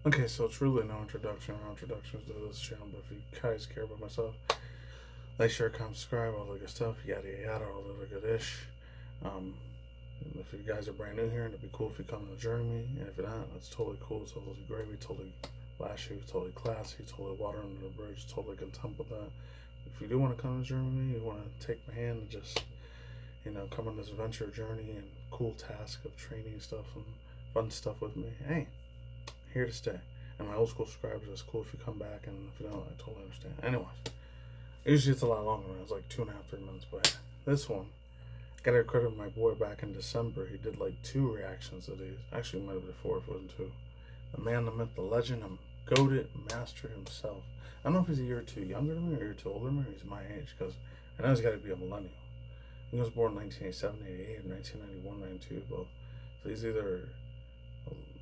Okay, so truly no introduction or introductions to this channel, but if you guys care about myself, like, share, comment, subscribe, all the good stuff, yada yada, all the good ish. Um, if you guys are brand new here, it'd be cool if you come to join me, and if you're not, that's totally cool, it's totally gravy, totally flashy, totally classy, totally water under the bridge, totally content with that. If you do want to come and join me, you want to take my hand and just, come on this adventure journey and cool task of training stuff and fun stuff with me, hey, here to stay. And my old school subscribers, it's cool if you come back, and if you don't, I totally understand. Anyways, usually it's a lot longer. It's like 2.5, 3 minutes, but this one, gotta credit my boy back in December. He did like 2 reactions to these. Actually, it might have been 4 if it wasn't 2. The man, the myth, the legend, the goated master himself. I don't know if he's a year or 2 younger than me or a year or 2 older than me, or he's my age, because I know he's got to be a millennial. He was born in 1987, 88, 1991, 92, both. So he's either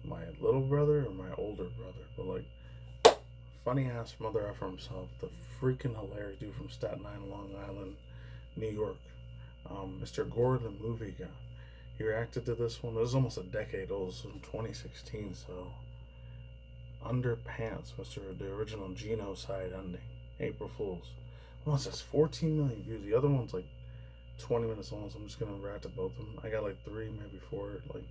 my little brother or my older brother, but like, funny ass mother effer himself, the freaking hilarious dude from Staten Island, Long Island, New York, Mr. Gore, the movie guy. He reacted to this one. It was almost a decade old. This was from 2016, so Underpants, the original genocide ending, April Fools. One says 14 million views. The other one's like 20 minutes long, so I'm just gonna react to both of them. I got like 3, maybe 4, like,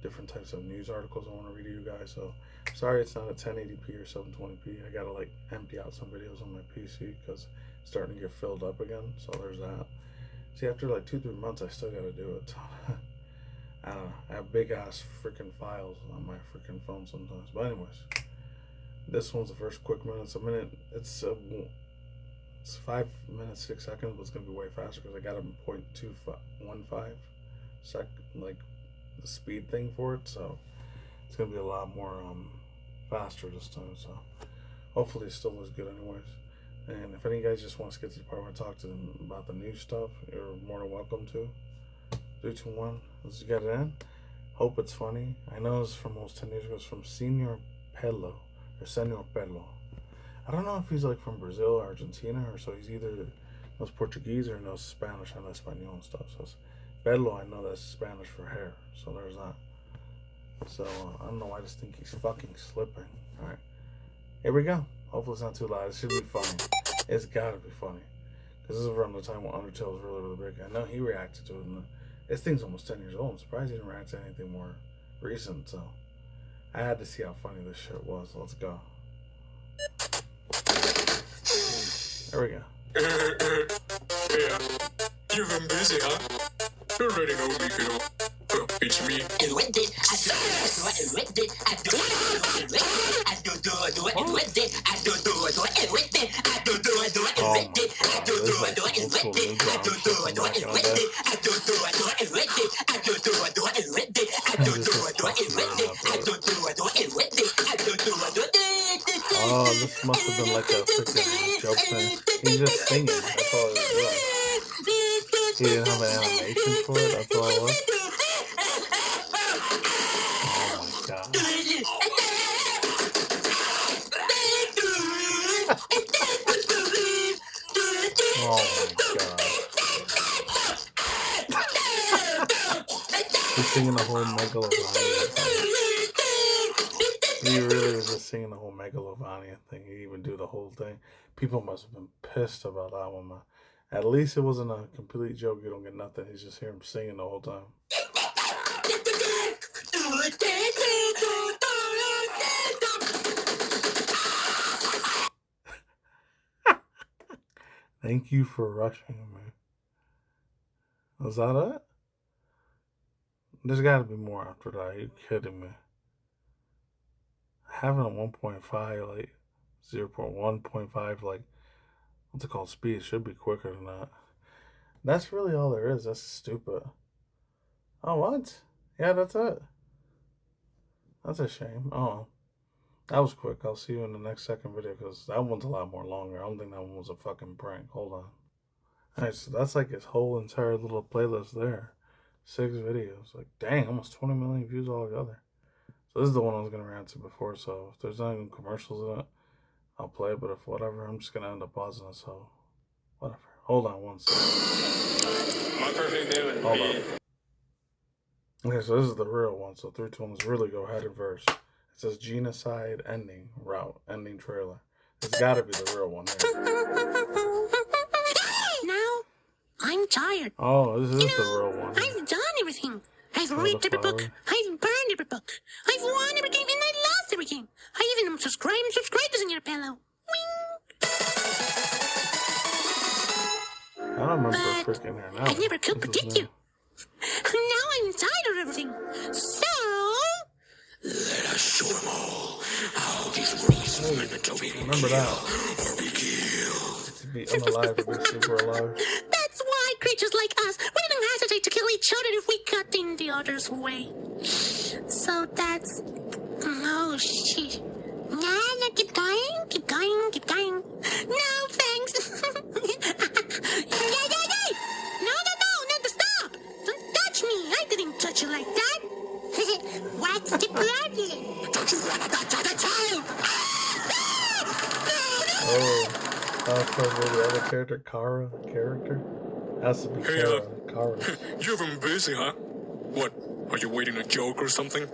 different types of news articles I want to read to you guys. So sorry it's not a 1080p or 720p. I gotta like empty out some videos on my PC because it's starting to get filled up again. So there's that. See, after like 2-3 months, I still gotta do it. I don't know. I have big ass freaking files on my freaking phone sometimes. But anyways, this one's the first quick minute. It's a minute. It's 5 minutes 6 seconds, but it's gonna be way faster because I got a 0.215 sec, like, the speed thing for it, so it's gonna be a lot more faster this time. So hopefully it still looks good anyways. And if any guys just want to skip to the part where I talk to them about the new stuff, you're more than welcome to. 3, 2, 1, let's get it in. Hope it's funny. I know it's from almost 10 years ago. It's from Senior Pelo or Senior Pelo. I don't know if he's like from Brazil or Argentina, or so he's either knows Portuguese or knows Spanish. I know Espanol and stuff. So it's Pelo, I know that's Spanish for hair. So there's that. So I don't know why I just think he's fucking slipping. Alright. Here we go. Hopefully it's not too loud. It should be funny. It's gotta be funny. Because this is around the time when Undertale was really, really big. I know he reacted to it. And this thing's almost 10 years old. I'm surprised he didn't react to anything more recent. So I had to see how funny this shit was. Let's go. There we go. Yeah. You've been busy, huh? You already know me, kiddo. It's me. Oh my Oh, this must have been like a freaking joke thing. He's just singing. That's all he was doing. He didn't have an animation for it. That's all it was. Oh my god. Oh my god. He's singing the whole Megalovania thing. He really was just singing the whole Megalovania thing. He even do the whole thing. People must have been pissed about that one, man. At least it wasn't a complete joke. You don't get nothing. He's just hear him singing the whole time. Thank you for rushing me. Was that it? There's got to be more after that. Are you kidding me? Having a 1.5, like 0.1.5, like, what's it called, speed should be quicker than that. That's really all there is. That's stupid. Oh, what? Yeah, that's it. That's a shame. Oh, that was quick. I'll see you in the next second video because that one's a lot more longer. I don't think that one was a fucking prank. Hold on. Alright, so that's like his whole entire little playlist there. 6 videos. Like, dang, almost 20 million views altogether. So this is the one I was going to react to before. So if there's not even commercials in it, I'll play it. But if whatever, I'm just going to end up pausing it. So whatever. Hold on one second. My perfect day with Hold me. on. Okay, so this is the real one. So 3, 2, 1, let's really go ahead and verse. It says genocide ending route ending trailer. It's got to be the real one. Now, I'm tired. Oh, this is the real one. I've done everything. I've read every book. I've burned every book. I've won every game, and I lost every game. I even subscribe to Senior Pelo. I don't remember freaking her now. I never could predict you. Now I'm tired of everything. So, let us show them all how these rules of memeable remember that. or be killed. To be unalive, to be super alive. That's why creatures like us, we don't hesitate to kill each other if we got in the other's way. So that's... Oh, shit. No, keep going, keep going, keep going. No, thanks. Yay! No, stop! Don't touch me. I didn't touch you like that. What's the problem? Don't you want to touch other child? Oh, that was probably the other character, Kara character. Has to be Kara. You've been busy, huh? What? Are you waiting a joke or something?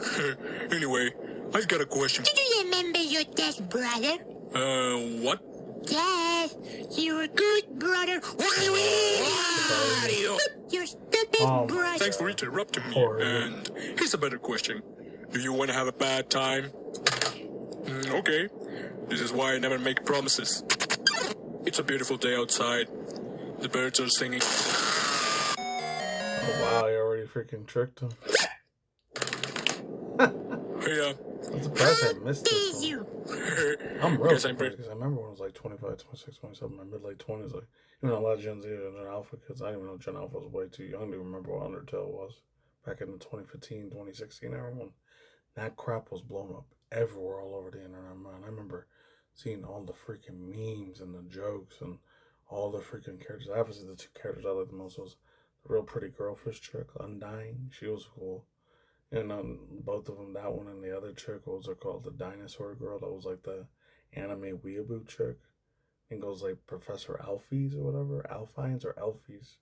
Anyway, I've got a question. Do you remember your dead brother? What? Yes, your good brother. Your stupid brother. Thanks for interrupting me. And here's a better question. Do you want to have a bad time? Okay. This is why I never make promises. It's a beautiful day outside. The birds are singing. Oh wow, you already freaking tricked him. Yeah. I'm surprised I missed this one. I'm real surprised because I remember when I was like 25, 26, 27, my mid-late 20s. Like, even a lot of Gen Z and Gen Alpha kids, I didn't even know Gen Alpha was way too young to remember what Undertale was. Back in the 2015, 2016 era when that crap was blown up everywhere all over the internet, man. I remember seeing all the freaking memes and the jokes and all the freaking characters. Obviously, the two characters I liked the most was the real pretty girlfish chick, Undying. She was cool. And both of them, that one and the other chick, what was it called? The dinosaur girl that was like the anime weeaboo chick. I think it was like Professor Alphys or whatever. Alphines or Elfies.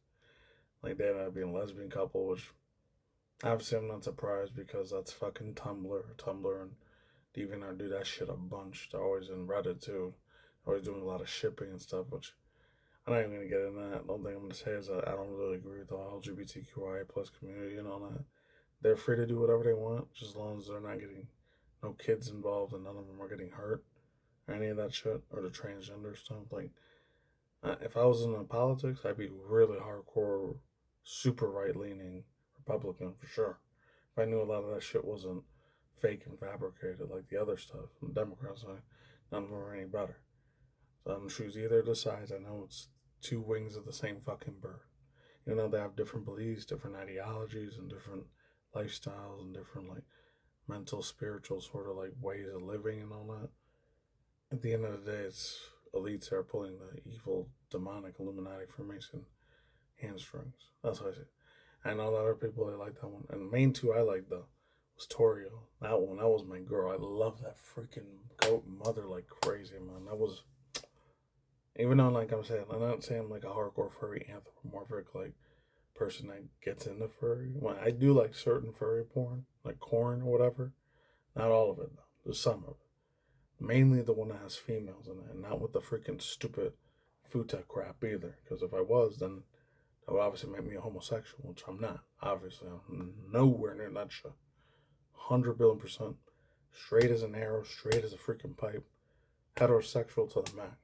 Like they ended up being a lesbian couple, which obviously I'm not surprised because that's fucking Tumblr. Tumblr and DeviantArt do that shit a bunch. They're always in Reddit too. They're always doing a lot of shipping and stuff, which I'm not even going to get into that. The only thing I'm going to say is that I don't really agree with the LGBTQIA plus community and all that. They're free to do whatever they want, just as long as they're not getting no kids involved and none of them are getting hurt or any of that shit, or the transgender stuff. Like, if I was in politics, I'd be really hardcore, super right-leaning Republican for sure. If I knew a lot of that shit wasn't fake and fabricated like the other stuff on the Democrat side, none of them are any better. So I'm choose either of the sides. I know it's two wings of the same fucking bird. You know, they have different beliefs, different ideologies, and different lifestyles and different like mental, spiritual sort of like ways of living and all that. At the end of the day, it's elites that are pulling the evil, demonic Illuminati Freemason hamstrings. That's what I say. I know that other people they like that one, and the main two I like though was Torio. That one, that was my girl. I love that freaking goat mother like crazy, man. That was, even though like I'm saying, I'm not saying like a hardcore furry anthropomorphic like person that gets into furry. Well, I do like certain furry porn, like corn or whatever. Not all of it though. There's some of it. Mainly the one that has females in it, and not with the freaking stupid futa crap either. Because if I was, then that would obviously make me a homosexual, which I'm not. Obviously, I'm nowhere near that shit. 100 billion% straight as an arrow, straight as a freaking pipe, heterosexual to the max.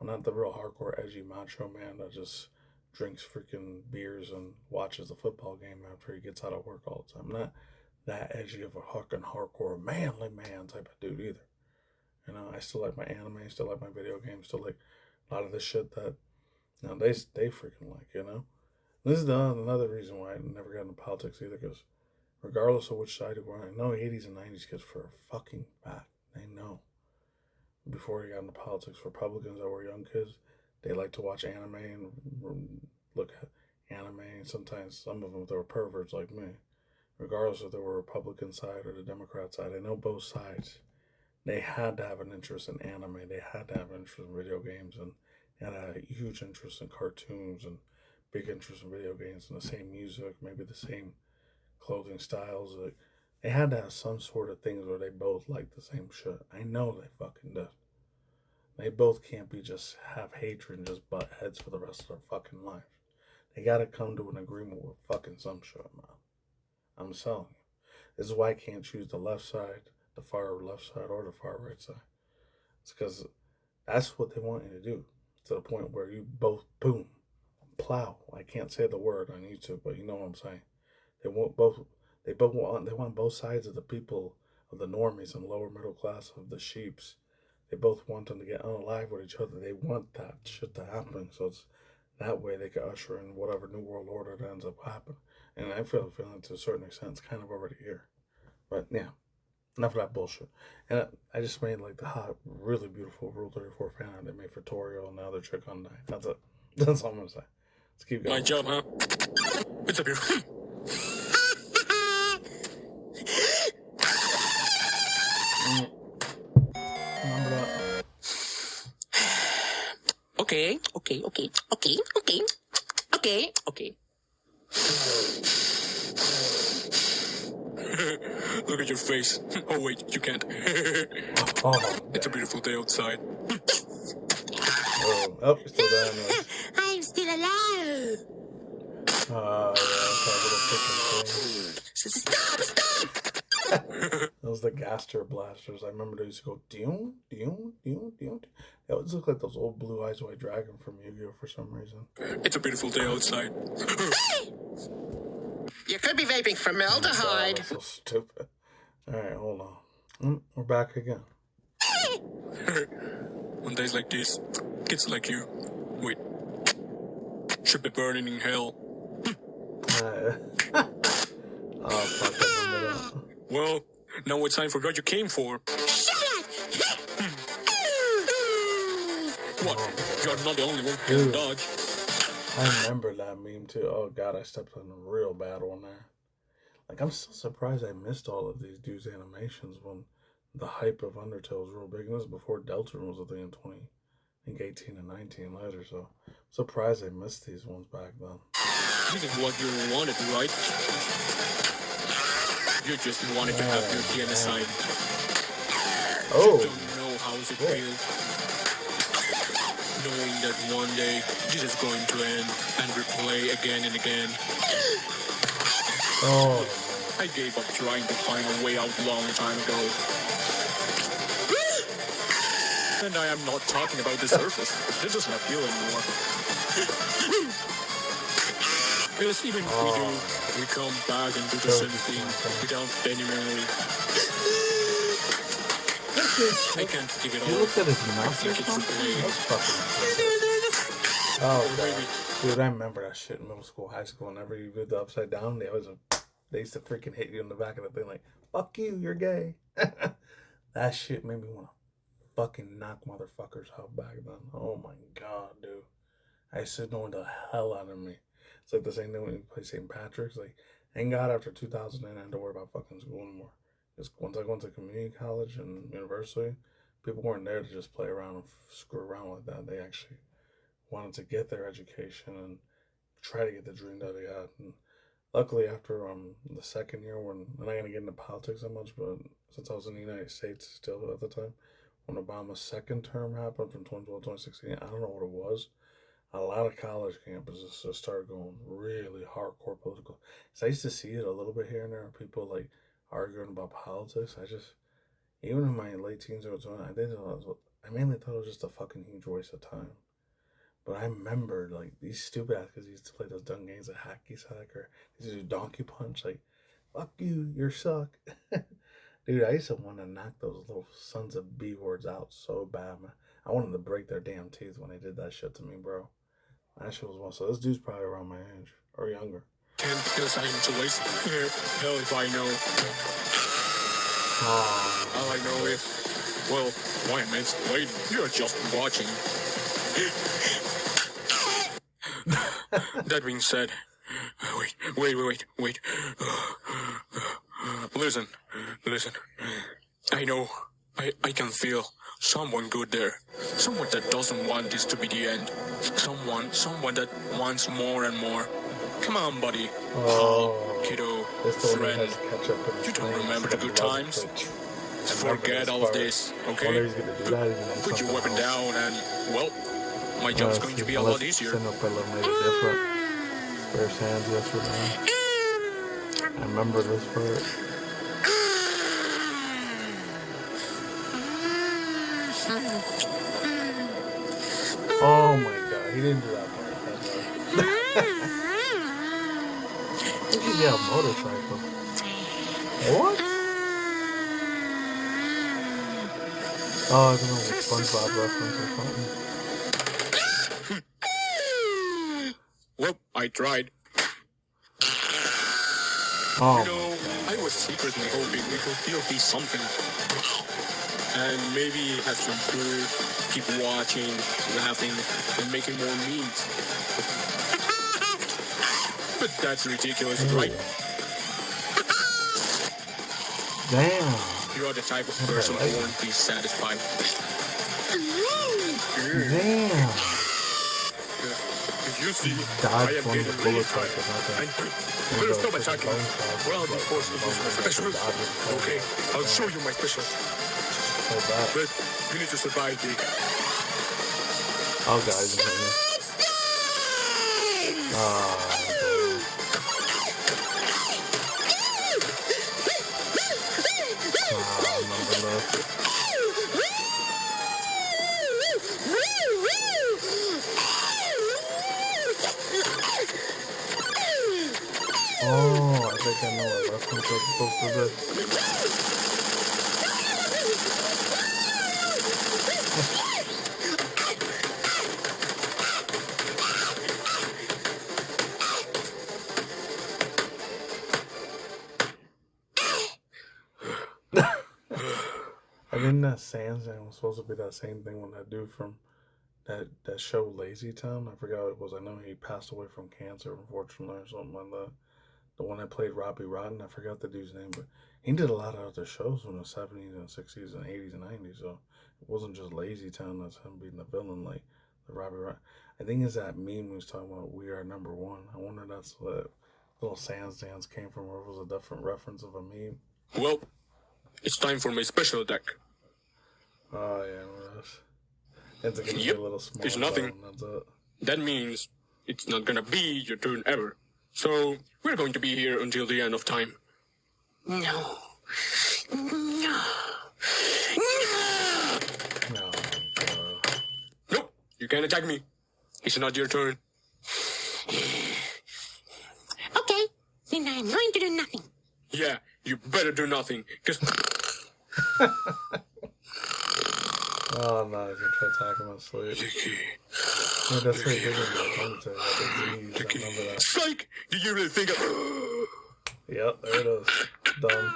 I'm not the real hardcore edgy macho man that just drinks freaking beers and watches the football game after he gets out of work all the time. I'm not that edgy of a fucking hardcore manly man type of dude either. You know, I still like my anime, still like my video games, still like a lot of the shit that, you know, they freaking like, you know. This is another reason why I never got into politics either, because regardless of which side you were on, I know 80s and 90s kids for a fucking fact. They know. Before you got into politics, Republicans that were young kids, they like to watch anime and look at anime, and sometimes some of them, they were perverts like me. Regardless if they were Republican side or the Democrat side, I know both sides. They had to have an interest in anime. They had to have an interest in video games, and they had a huge interest in cartoons and big interest in video games and the same music, maybe the same clothing styles. Like, They had to have some sort of things where they both like the same shit. I know they fucking do. They both can't be just have hatred and just butt heads for the rest of their fucking life. They gotta come to an agreement with fucking some shit, man. I'm telling you. This is why I can't choose the left side, the far left side, or the far right side. It's because that's what they want you to do. To the point where you both, boom, plow. I can't say the word on YouTube, but you know what I'm saying. They want both. They want both sides of the people, of the normies and lower middle class, of the sheeps. They both want them to get unalive with each other. They want that shit to happen. So it's that way they can usher in whatever new world order that ends up happening. And I feel feeling to a certain extent it's kind of already here. But yeah, enough of that bullshit. And I just made like the hot, really beautiful Rule 34 fan art they made for Toriel and the other chick on 9. That's it. That's all I'm gonna say. Let's keep going. My job, huh? It's a beautiful. Remember that? Okay. Look at your face. Oh, wait, you can't. It's a beautiful day outside. Oh, still down there. I'm still alive. Yeah, that little freaking thing. Stop! Those the Gaster blasters. I remember they used to go doom. They always look like those old Blue Eyes White Dragon from Yu-Gi-Oh! For some reason. It's a beautiful day outside. You could be vaping formaldehyde. That's so stupid. Alright, hold on. We're back again. On days like this, kids like you, wait, should be burning in hell. Oh, fuck, I remember that. Well, now it's time for what you came for. Shut up! What? You're not the only one who can dodge. I remember that meme too. Oh god, I stepped on a real bad one there. Like, I'm still surprised I missed all of these dudes' animations when the hype of Undertale was real big. And this was before Deltarune was a thing in 20, I think 18 and 19 later. So I'm surprised I missed these ones back then. This is what you wanted, right? You just wanted to have your genocide. Oh. You don't know how it feels. Knowing that one day this is going to end and replay again and again. Oh. I gave up trying to find a way out long time ago. And I am not talking about the surface. This doesn't appeal anymore. Because even if we do, we come back and do the same thing without any memory. I can't give it all. You looked at his mouth. I think it's replaying. Oh, God. Dude, I remember that shit in middle school, high school. Whenever you did the upside down, they used to freaking hit you in the back of the thing like, fuck you, you're gay. That shit made me want to fucking knock motherfuckers out back then. Oh my god, dude. I used to know the hell out of me. It's like the same thing when you play St. Patrick's. Like, thank God after 2009 I had to worry about fucking school anymore. Because once I went to community college and university, people weren't there to just play around and screw around like that. They actually wanted to get their education and try to get the dream that they had. And luckily, after the second year, when I'm not gonna get into politics that much, but since I was in the United States still at the time, when Obama's second term happened from 2012 to 2016, I don't know what it was. A lot of college campuses just started going really hardcore political. So I used to see it a little bit here and there, people like arguing about politics. Even in my late teens or 20s, I mainly thought it was just a fucking huge waste of time. But I remember, like, these stupid ass kids used to play those dumb games of hacky sack or these do donkey punch. Like, fuck you, you're suck. Dude, I used to want to knock those little sons of B words out so bad, man. I wanted to break their damn teeth when they did that shit to me, bro. That shit was one. So this dude's probably around my age or younger. Can't because I am too lazy. Hell if I know. All I know is, well, why am I waiting? You're just watching. That being said, wait. Listen. I know, I can feel someone good there. Someone that doesn't want this to be the end. Someone that wants more and more. Come on, buddy. Oh, Kiddo, this one friend. has ketchup in his You don't face. remember the good times? Forget all of this, okay? He's gonna do that. He's gonna Put your weapon down and, well, my job's going to be a lot easier. Senior Pelo made it different. Spare hands yesterday. I remember this part. Oh my god, he didn't do that part. Look at that motorcycle. What? Oh, I don't know, like SpongeBob reference or something. Well, I tried. Oh, you know, I was secretly hoping we could still be something. And maybe have some food, keep watching, laughing, and making more memes. But that's ridiculous, right? damn. You are the type of person who won't be satisfied. Damn. You see, Dodge I am one of the getting really bullets tired. like that. Better stop attacking. Or I'll be forced to use my special. Okay, I'll show you my special. Like that. But you need to survive, Dick. Oh, guys, in here. Oh, I think I know what reference I'm supposed to do. I think that Sans was supposed to be that same thing when that dude from that show Lazy Town. I forgot what it was. I know he passed away from cancer, unfortunately, or something like that. The one that played Robbie Rotten, I forgot the dude's name, but he did a lot of other shows in the 70s and 60s and 80s and 90s, so it wasn't just Lazy Town that's him being the villain like the Robbie Rotten. I think it's that meme we was talking about, We Are Number One. I wonder if that's what little Sans dance came from, or if it was a different reference of a meme. Well, it's time for my special attack. Oh, yeah, it's gonna be a little small. It's nothing. That's it. That means it's not gonna be your turn ever. So, we're going to be here until the end of time. No. No. No. Nope, you can't attack me. It's not your turn. Okay, then I'm going to do nothing. Yeah, you better do nothing, because... Oh, no, he's gonna try to attack him on sleep. Yeah, that's right, they're gonna be Undertale. I remember that. Psych! Do you really think Yep, there it is. Done.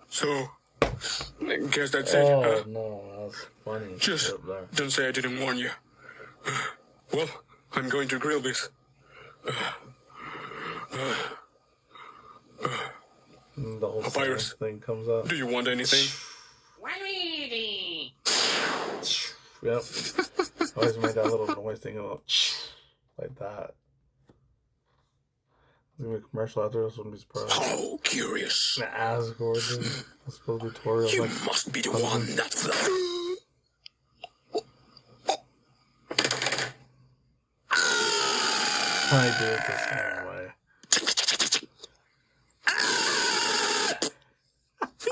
So, I guess that's it. Oh, no, that was funny. Just don't say I didn't warn you. Well, I'm going to grill this. The whole Papyrus thing comes up. Do you want anything? Yep. Always made that little noise thing like that. There's gonna be a commercial out there. This wouldn't be surprised. How curious. As Gordon. It's supposed to be tutorial. You like, must be the one that flew. I did it the same way.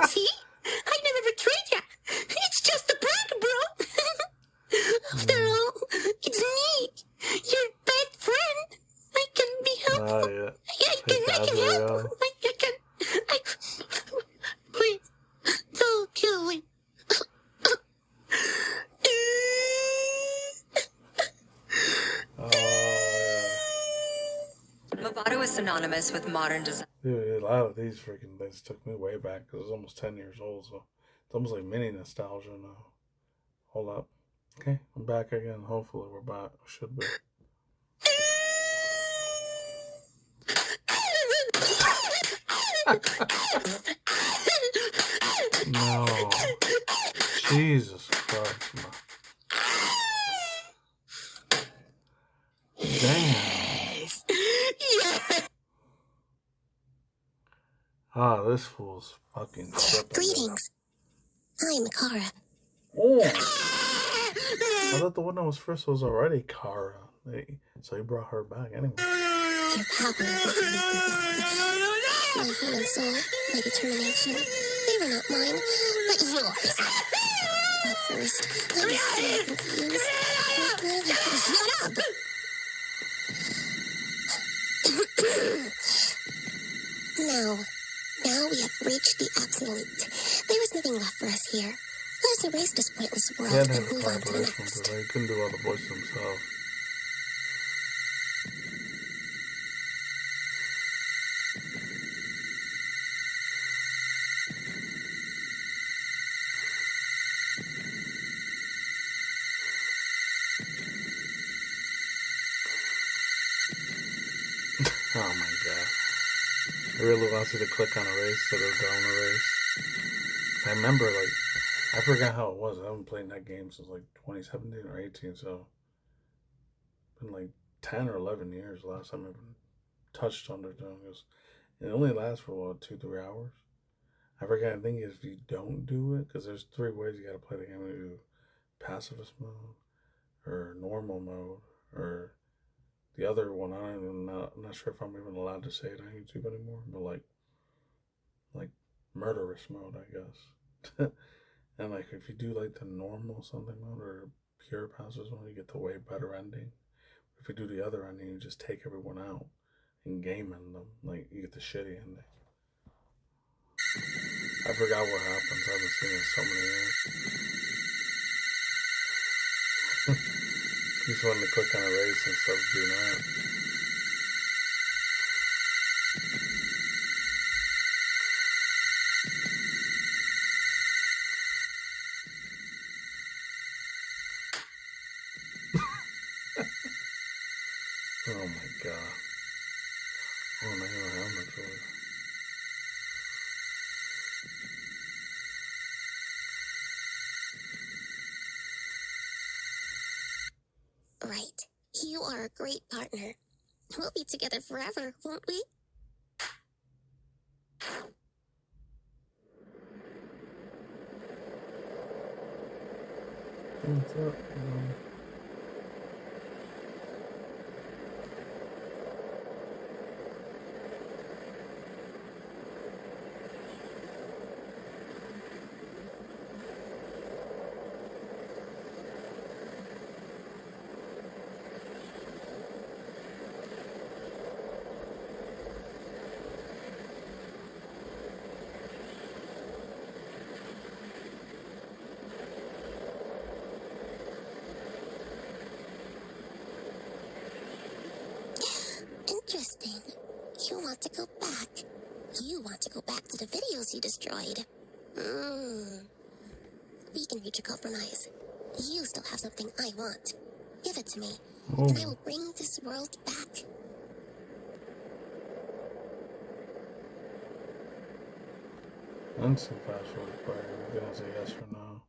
See? I never betrayed you. It's just a prank, bro. After all, it's me, your best friend. I can be helpful. Oh, yeah. I can help. Please, don't kill me. Movado is synonymous with modern design. Dude, a lot of these freaking things took me way back because it's almost 10 years old, so it's almost like mini nostalgia now. Hold up. Okay, I'm back again. Hopefully we're back. Should be. No. Jesus Christ, man. Ah, this fool's fucking tripping. Greetings. I'm Kara. Oh. I thought the one that was first was already Kara. So he brought her back anyway. Your power was my whole and soul, my determination. They were not mine, but yours. At first, I was so confused. Shut up! Now we have reached the absolute. There is nothing left for us here. Let us erase this pointless world He had and to have a move on to the collaboration next. with her. He couldn't do all the voices himself. Oh my god. I really wants you to click on erase instead of down erase. I remember, I forgot how it was. I haven't played that game since 2017 or 18, so it's been 10 or 11 years last time I even touched Undertale. It only lasts for 2-3 hours. I forget. I think if you don't do it, because there's 3 ways you gotta play the game. You do pacifist mode, or normal mode, or the other one. I'm not sure if I'm even allowed to say it on YouTube anymore, but like murderous mode, I guess. And if you do the normal something mode or pure pacifist mode, you get the way better ending. If you do the other ending, you just take everyone out and game end them. You get the shitty ending. I forgot what happens. I haven't seen it in so many years. Keeps wanting to click on erase instead of do not. Oh my god. Oh, now you don't have much choice. Right. You are a great partner. We'll be together forever, won't we? What's up? Interesting. You want to go back. You want to go back to the videos you destroyed. We can reach a compromise. You still have something I want. Give it to me, and I will bring this world back. Instant fast forward player. You're gonna say yes or no.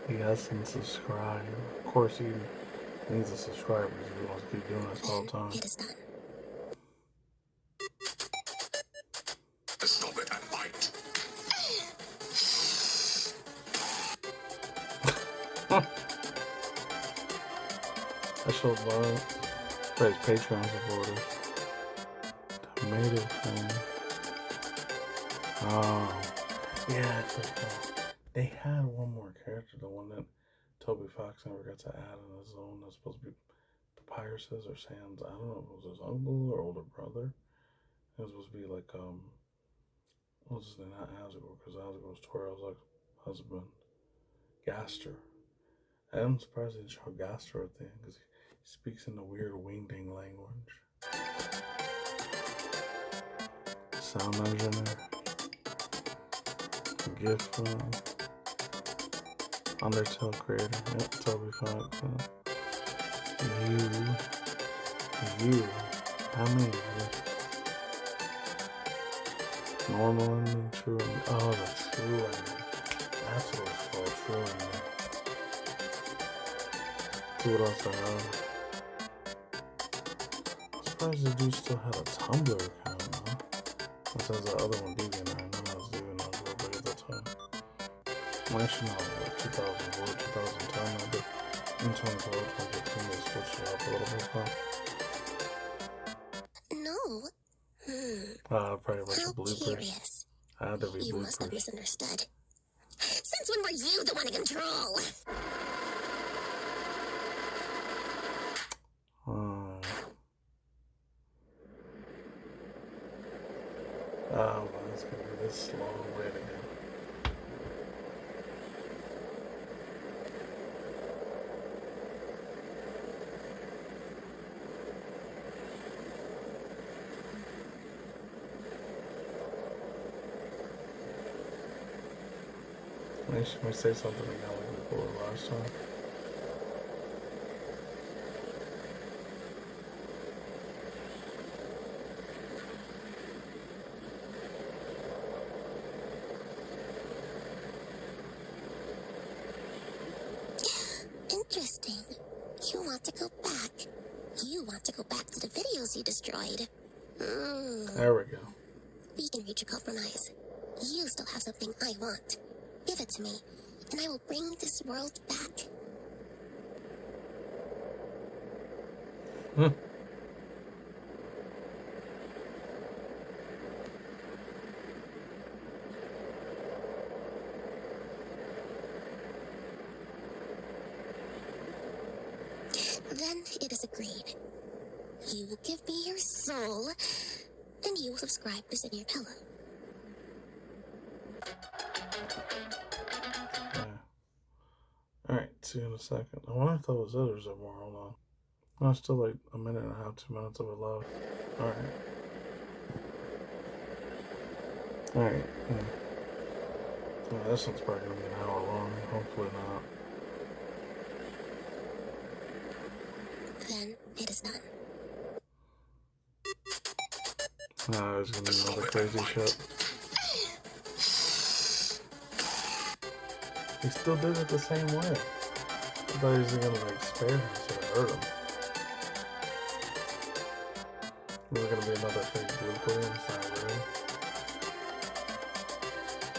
Yes, and subscribe. Of course, he needs the subscribers if he wants to keep doing this all the time. It is done. Stop it and bite. Special love for his Patreon supporters. Tomato thing. Oh, yeah, it's they had one more character, the one that Toby Foxx never got to add in his own. That's supposed to be Papyrus's or Sam's. I don't know if it was his uncle or older brother. It was supposed to be what was his name? Not Asgore, because Asgore was Toriel's husband. Gaster. I'm surprised they didn't show Gaster at the end, because he speaks in the weird wingding language. Sound engineer. Gift file. Undertale creator. Yep, Toby Foxx. You. How many? Normal ending, true ending. Oh, the true ending. That's what it's called, true ending. See what else I have. surprised the dude still had a Tumblr account, man. That says the other one deviant. I know that was deviant. I was real big at that time. Well, actually, no, like 2004, 2010, maybe. In 2012, 2015, they switched it up a little bit, huh? No. Probably a bunch How of bloopers. curious. Had to be You must have bloopers. misunderstood. Since when were you the one in control? Oh, man, it's gonna be this long wait again. Maybe she might say something again like before last time. Interesting. You want to go back. You want to go back to the videos you destroyed. There we go. We can reach a compromise. You still have something I want. Give it to me, and I will bring this world back. Then it is agreed. You will give me your soul, and you will subscribe to Senior Pelo. Yeah. Alright, see you in a second. I wonder if that was it or is there more? Hold on. No, it's still like a minute and a half, 2 minutes of it left. Alright. Alright, yeah. Yeah, this one's probably gonna be an hour long. Hopefully not. Then it is done. Nah, there's gonna be another crazy shit. He still did it the same way. I thought he was gonna like spare him instead of hurt him. There's gonna be another fake blooper inside there.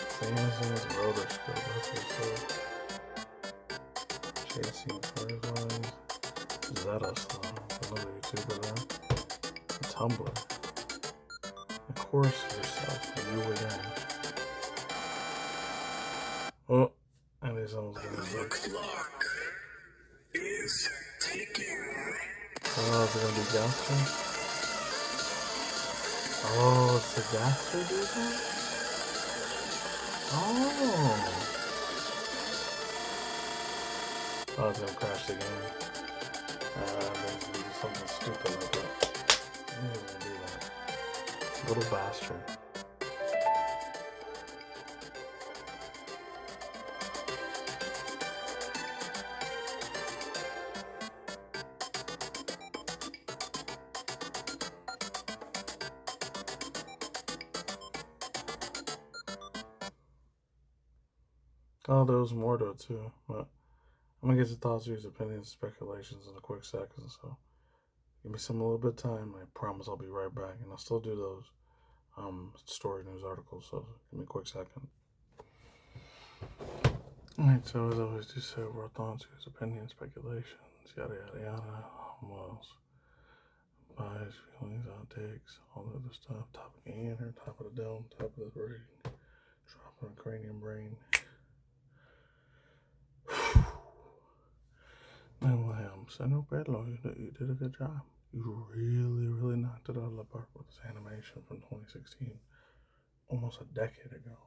Same as his rotor skill, that's what's up. Chasing fireflies. Deadass, another YouTuber there. Tumblr. Of course yourself, you again. Oh, and he's almost gonna be. Clock is ticking. Oh, is it gonna be Gaster? Oh, it's the Gaster dude? Oh. Oh, it's gonna crash the game. There's gonna be something stupid like that. He's gonna do that. Little bastard. Oh, there was more to it too, but I'm gonna get your thoughts, views, opinions, speculations in a quick second, so give me some a little bit of time. I promise I'll be right back, and I'll still do those story news articles, so give me a quick second. Alright, so as always do say overall thoughts, views, opinions, speculations, yada yada yada, what else? Bias, feelings, outtakes, all the other stuff, top of the inner, top of the dome, top of the brain, drop on the cranium brain. Anyway, Senior Pelo, you did a good job. You really knocked it out of the park with this animation from 2016, almost a decade ago.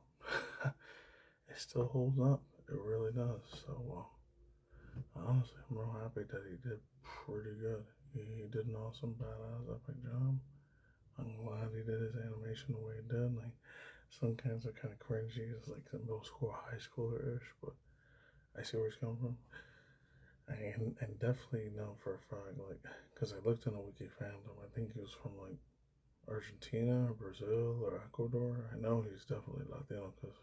It still holds up. It really does. So, honestly, I'm real happy that he did pretty good. He did an awesome, badass, epic job. I'm glad he did his animation the way he did. Like, some kinds are kind of cringy. It's like the middle school, high schooler-ish, but I see where he's coming from. And definitely know for a fact, like, because I looked in the wiki fandom, I think he was from, like, Argentina, or Brazil, or Ecuador. I know he's definitely Latino, because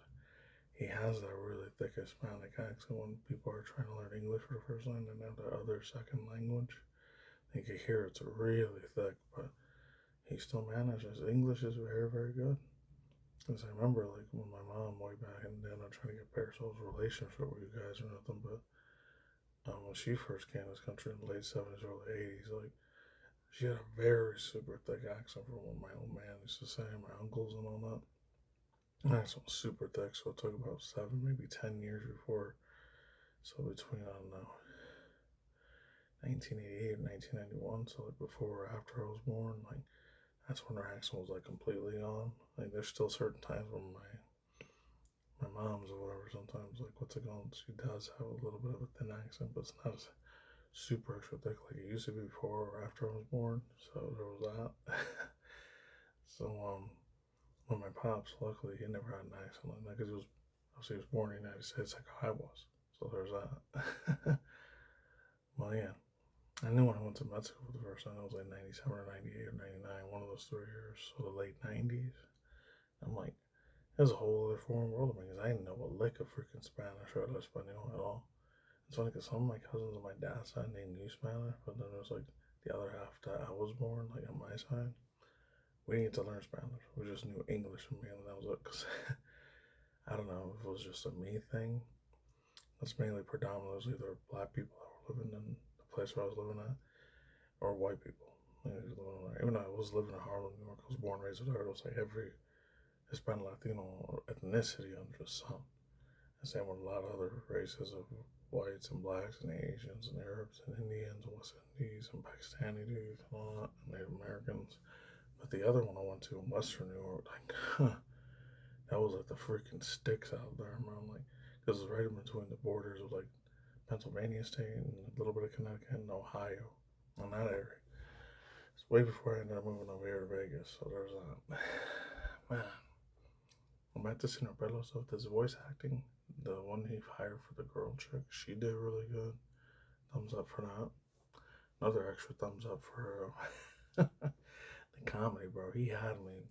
he has that really thick Hispanic accent when people are trying to learn English for the first time and have their other second language. You can hear it's really thick, but he still manages. English is very, very good. Because I remember, like, when my mom, way back in the day, I'm not trying to get Parasol's relationship with you guys or nothing, but when she first came to this country in the late 70s, early 80s, like, she had a very super thick accent from what my old man used to say, my uncles and all that. And the accent was super thick, so it took about 7, maybe 10 years before. So between, I don't know, 1988 and 1991, so like before or after I was born, like, that's when her accent was like completely gone. Like, there's still certain times when my mom's or whatever, sometimes, like, what's it called? She does have a little bit of a thin accent, but it's not as super extra thick like it used to be before or after I was born. So there was that. So, when my pops, luckily, he never had an accent like that because he was born in the United States like I was. So there's that. Well, yeah. I knew when I went to med school for the first time, it was like 97 or 98 or 99, one of those 3 years. So the late 90s. I'm like, there's a whole other foreign world of me because I didn't know a lick of freaking Spanish or Espanol at all. It's funny because some of my cousins on my dad's side, they knew Spanish, but then there's like the other half that I was born, like on my side. We didn't get to learn Spanish. We just knew English and mainly that was it. Because I don't know if it was just a me thing. That's mainly predominantly either black people that were living in the place where I was living at, or white people. Even though I was living in Harlem, New York, I was born and raised there. It was like every Hispanic, Latino ethnicity under the sun. The same with a lot of other races of whites and blacks and Asians and Arabs and Indians and West Indies and Pakistani dudes and all that, and Native Americans. But the other one I went to in Western New York, like, that was like the freaking sticks out there, man. Like, because it's right in between the borders of like Pennsylvania State and a little bit of Connecticut and Ohio, in that area. It's way before I ended up moving over here to Vegas, so there's that. Man, I'm back to Senior Pelo stuff. This voice acting, the one he hired for the girl chick, she did really good. Thumbs up for that. Another extra thumbs up for the comedy, bro. He had me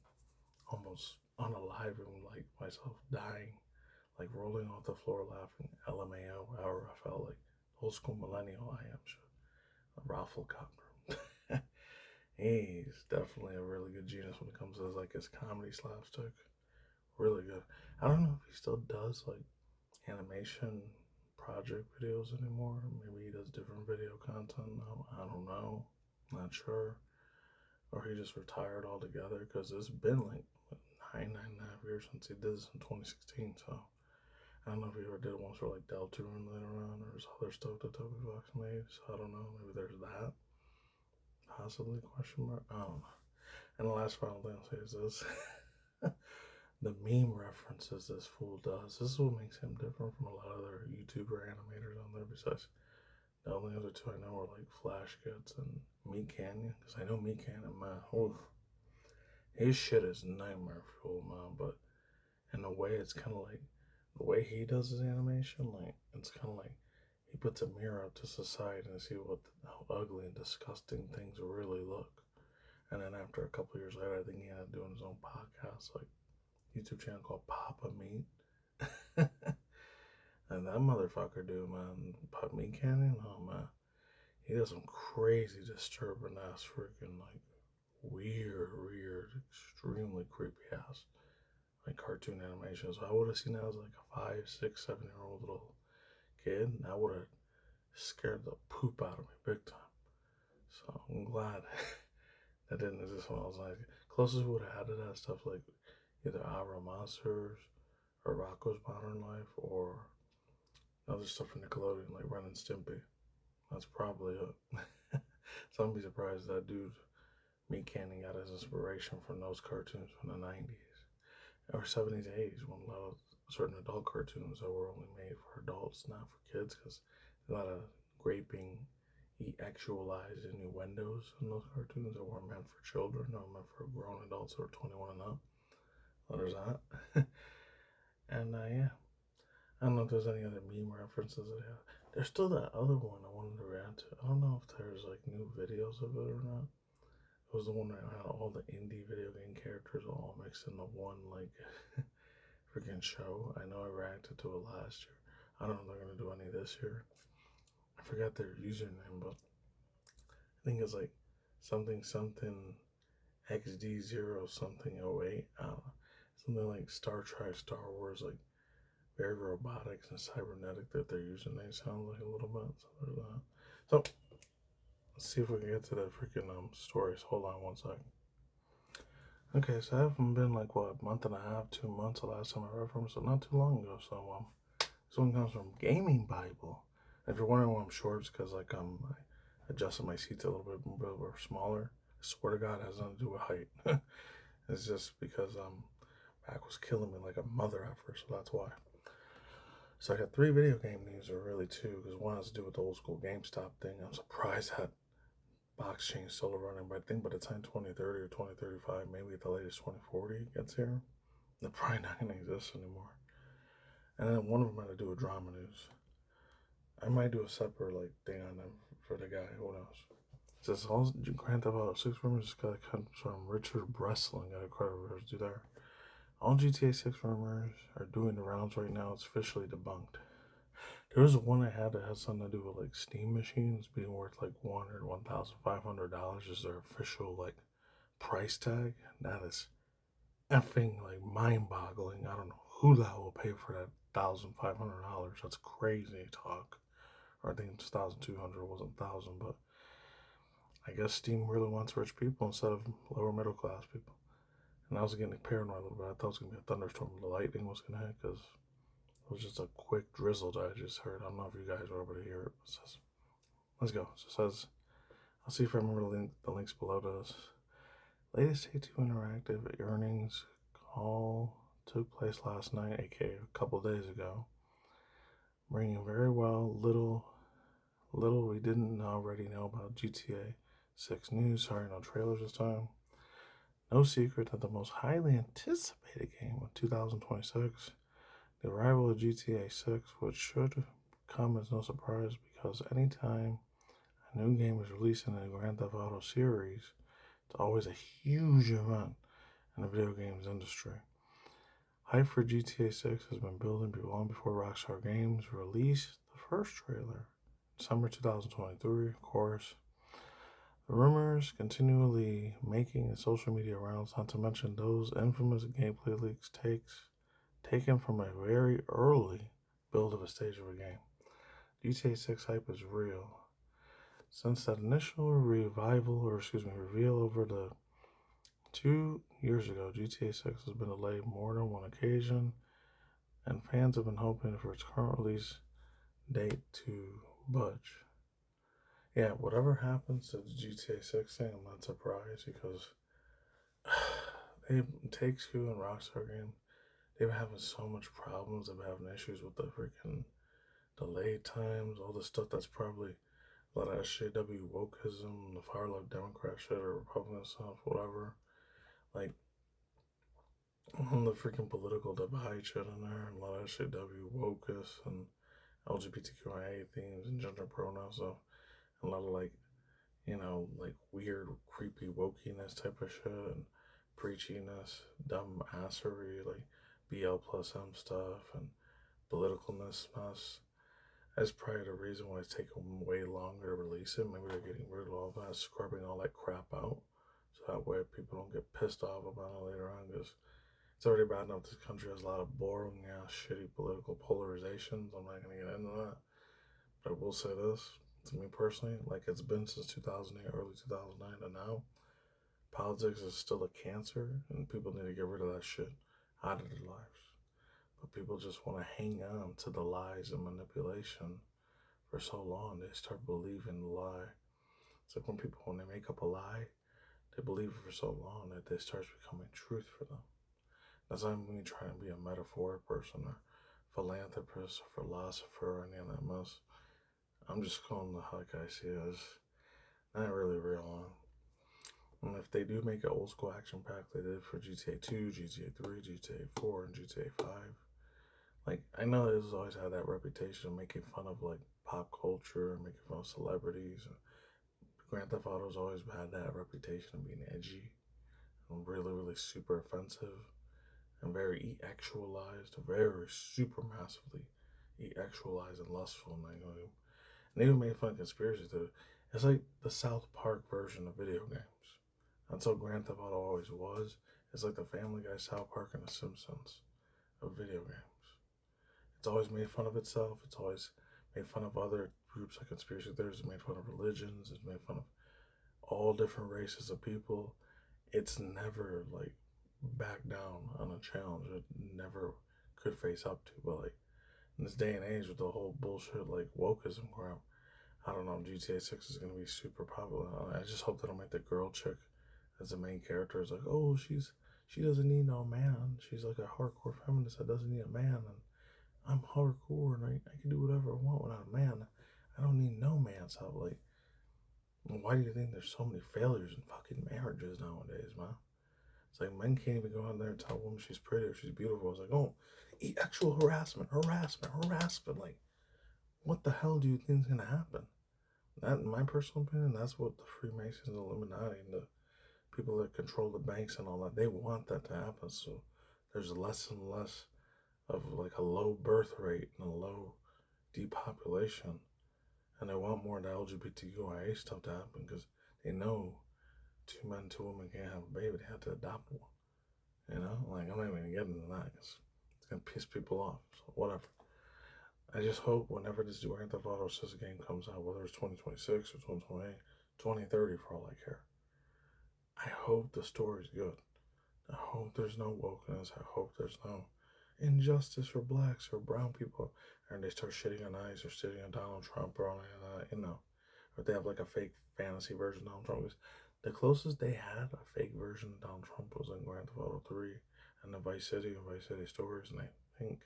almost unaliving, like myself dying, like rolling off the floor laughing. LMAO, however I felt like old school millennial I am. A Rafflecopter. He's definitely a really good genius when it comes to like his comedy slapstick. Really good. I don't know if he still does like animation project videos anymore. Maybe he does different video content now. I don't know. Not sure. Or he just retired altogether because it's been like 9.5 years since he did this in 2016. So I don't know if he ever did one for like Deltarune later on or his other stuff that Toby Foxx made. So I don't know. Maybe there's that. Possibly, question mark. I don't know. And the last final thing I'll say is this. The meme references this fool does. This is what makes him different from a lot of other YouTuber animators on there. Besides, the only other two I know are like Flash Kids and Meat Canyon. Because I know Meat Canyon, man. Oof. His shit is nightmare fuel, man. But in a way, it's kind of like the way he does his animation. Like, it's kind of like he puts a mirror up to society and see how ugly and disgusting things really look. And then after a couple years later, I think he ended up doing his own podcast, like YouTube channel called Papa Meat. And that motherfucker, dude, man, Papa Meat Canyon, oh man, he does some crazy, disturbing ass, freaking like weird, extremely creepy ass like cartoon animation. So I would have seen that as like a 5, 6, 7-year-old little kid, and that would have scared the poop out of me big time. So I'm glad that didn't exist when I was like closest we would have had to that stuff like either Our Monsters or Rocco's Modern Life or other stuff from Nickelodeon like Ren and Stimpy. That's probably it. So I'm be surprised that dude Meat Canyon got his inspiration from those cartoons from the 90s or 70s, 80s when a lot of certain adult cartoons that were only made for adults, not for kids, because a lot of raping, actualized innuendos in those cartoons that weren't meant for children, or meant for grown adults who are 21 and up. So there's that. And yeah, I don't know if there's any other meme references that I have. There's still that other one I wanted to react to. I don't know if there's like new videos of it or not. It was the one that had all the indie video game characters all mixed into one like freaking show. I know I reacted to it last year. I don't know if they're gonna do any this year. I forgot their username, but think it's like something XD0 something 08. I don't know. Something like Star Trek, Star Wars, like very robotics and cybernetic that they're using. They sound like a little bit. So let's see if we can get to the freaking stories. Hold on one second. Okay, so I haven't been like what, a month and a half, 2 months the last time I read from, so not too long ago. So this one comes from Gaming Bible. And if you're wondering why I'm short, it's because like I adjusted my seats a little bit more smaller. I swear to God, it has nothing to do with height. It's just because back was killing me like a mother at first, so that's why. So I got 3 video game news, or really 2, because one has to do with the old school GameStop thing. I'm surprised that box chain still running, but I think by the time 2030 or 2035, maybe at the latest 2040 gets here, they're probably not going to exist anymore. And then one of them had to do with drama news. I might do a separate like thing on them for the guy. Who knows? It says all Grand Theft Auto 6 rumors comes from Richard Breslin. Got a credit rumors do there. All GTA 6 rumors are doing the rounds right now. It's officially debunked. There was one I had that had something to do with like Steam machines being worth like $100, $1,500 is their official like price tag. That is effing like mind-boggling. I don't know who the hell will pay for that $1,500. That's crazy talk. Or I think it's 1,200. It wasn't 1,000, but I guess Steam really wants rich people instead of lower middle class people. And I was getting paranoid a little bit. I thought it was gonna be a thunderstorm. The lightning was gonna hit because it was just a quick drizzle that I just heard. I don't know if you guys were able to hear it. It says, let's go. So it says, I'll see if I remember the links below this. Latest Take-Two Interactive earnings call took place last night, aka a couple days ago, bringing very well little we didn't already know about GTA 6 news. Sorry, no trailers this time. No secret that the most highly anticipated game of 2026, the arrival of GTA 6, which should come as no surprise because anytime a new game is released in the Grand Theft Auto series, it's always a huge event in the video games industry. Hype for GTA 6 has been building long before Rockstar Games released the first trailer, summer 2023, of course. The rumors continually making the social media rounds, not to mention those infamous gameplay leaks taken from a very early build of a stage of a game. GTA 6 hype is real. Since that initial reveal over the 2 years ago, GTA 6 has been delayed more than one occasion, and fans have been hoping for its current release date to budge. Yeah, whatever happens to the GTA 6 thing, I'm not surprised because Take-Two and Rockstar Games, they've been having so much problems. They've been having issues with the freaking delay times, all the stuff that's probably a lot of SJW wokeism, the far left Democrat shit or Republican stuff, whatever. Like, on the freaking political divide shit in there, and a lot of SJW wokeness and LGBTQIA themes and gender pronouns, so a lot of like, like weird, creepy wokiness type of shit and preachiness, dumb assery, like BL plus M stuff and politicalness mess. That's probably the reason why it's taking way longer to release it. Maybe they're getting rid of all that, scrubbing all that crap out, so that way people don't get pissed off about it later on. Because it's already bad enough this country has a lot of boring ass, shitty political polarizations. I'm not gonna get into that, but I will say this. To me personally, like it's been since 2008, early 2009 to now, politics is still a cancer and people need to get rid of that shit out of their lives. But people just want to hang on to the lies and manipulation for so long, they start believing the lie. It's like when they make up a lie, they believe it for so long that it starts becoming truth for them. That's not me trying to be a metaphoric person or philanthropist or philosopher or any of that mess. I'm just calling the like I see it as not really real. And if they do make an old school action pack, they did for GTA 2, GTA 3, GTA 4, and GTA 5. Like, I know this has always had that reputation of making fun of like pop culture, making fun of celebrities. Grand Theft Auto's always had that reputation of being edgy and really, really super offensive and very actualized, very super massively actualized and lustful. And they even made fun of conspiracy theory. It's like the South Park version of video games. That's how Grand Theft Auto always was. It's like the Family Guy, South Park, and The Simpsons of video games. It's always made fun of itself. It's always made fun of other groups like conspiracy theories. It's made fun of religions. It's made fun of all different races of people. It's never like back down on a challenge. It never could face up to. But like in this day and age with the whole bullshit like wokeism crap, I don't know. GTA 6 is gonna be super popular. I just hope they don't make the girl chick as the main character. It's like, oh, she doesn't need no man. She's like a hardcore feminist that doesn't need a man, and I'm hardcore and I can do whatever I want without a man. I don't need no man's help. Like, why do you think there's so many failures in fucking marriages nowadays, man? It's like men can't even go out there and tell a woman she's pretty or she's beautiful. It's like, oh, actual harassment. Like, what the hell do you think is gonna happen? That, in my personal opinion, that's what the Freemasons, Illuminati, and the people that control the banks and all that, they want that to happen. So there's less and less of like a low birth rate and a low depopulation, and they want more of the LGBTQIA stuff to happen because they know 2 men, 2 women can't have a baby; they have to adopt one. You know, like I'm not even gonna get into that because it's gonna piss people off. So whatever. I just hope whenever this Grand Theft Auto 6 game comes out, whether it's 2026 or 2028, 2030 for all I care, I hope the story's good. I hope there's no wokeness. I hope there's no injustice for blacks or brown people, and they start shitting on ICE or shitting on Donald Trump or on, or they have like a fake fantasy version of Donald Trump. Because the closest they had a fake version of Donald Trump was in Grand Theft Auto 3 and the Vice City and Vice City Stories, and I think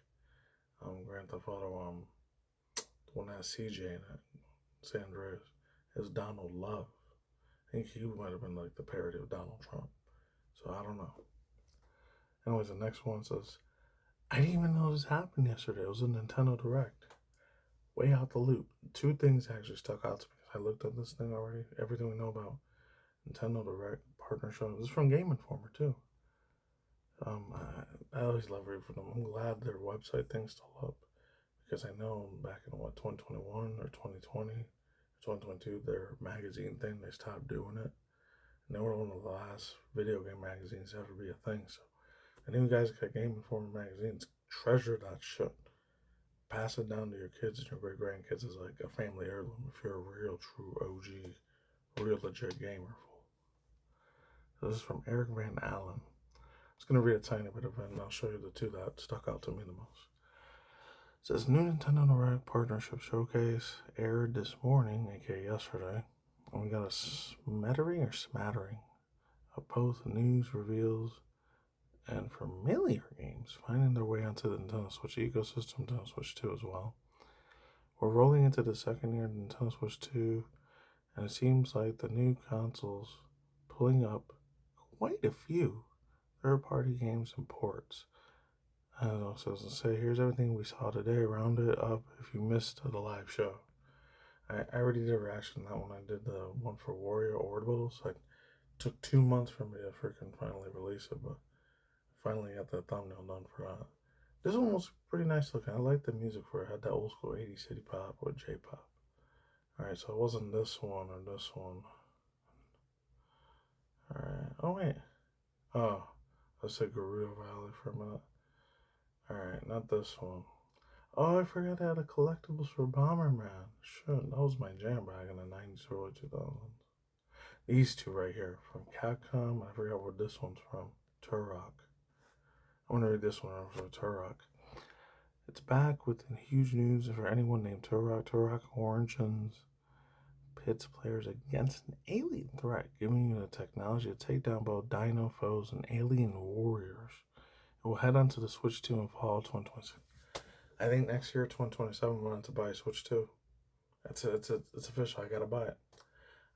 Grand Theft Auto, the one that has CJ in it, San Andreas, is Donald Love. I think he might have been like the parody of Donald Trump. So I don't know. Anyways, the next one says, I didn't even know this happened yesterday. It was a Nintendo Direct. Way out the loop. 2 things actually stuck out to me. I looked at this thing already. Everything we know about Nintendo Direct partnership. This is from Game Informer too. I always love reading from them. I'm glad their website thing's still up because I know back in 2021 or 2020, 2022, their magazine thing, they stopped doing it. And they were one of the last video game magazines to ever be a thing. So, and you guys got Game Informer magazines, treasure that shit. Pass it down to your kids and your great grandkids as like a family heirloom if you're a real, true OG, real legit gamer. So this is from Eric Van Allen. I'm just gonna read a tiny bit of it and I'll show you the 2 that stuck out to me the most. It says new Nintendo Direct partnership showcase aired this morning, aka yesterday. And we got a smattering of both news reveals and familiar games finding their way onto the Nintendo Switch ecosystem, Nintendo Switch 2 as well. We're rolling into the second year of Nintendo Switch 2, and it seems like the new console's pulling up quite a few third-party games and ports. And also, as I say, here's everything we saw today. Round it up if you missed the live show. I already did a reaction to that one. I did the one for Warrior Orbital, so it took 2 months for me to freaking finally release it, but finally got the thumbnail done for that. This one was pretty nice looking. I liked the music for it. It had that old school 80s city pop or J-pop. Alright, so it wasn't this one or this one. Alright, oh wait. Oh, I said Gerudo Valley for a minute. Alright, not this one. Oh, I forgot they had a collectibles for Bomberman. Shit, that was my jam back in the 90s, early 2000s. These 2 right here from Capcom. I forgot where this one's from. Turok. I want to read this one for Turok. It's back with huge news for anyone named Turok. Turok Origins pits players against an alien threat, giving you the technology to take down both dino foes and alien warriors. It will head onto the Switch 2 in fall 2026. I think next year, 2027, I'm going to buy a Switch 2. It's official. I gotta buy it.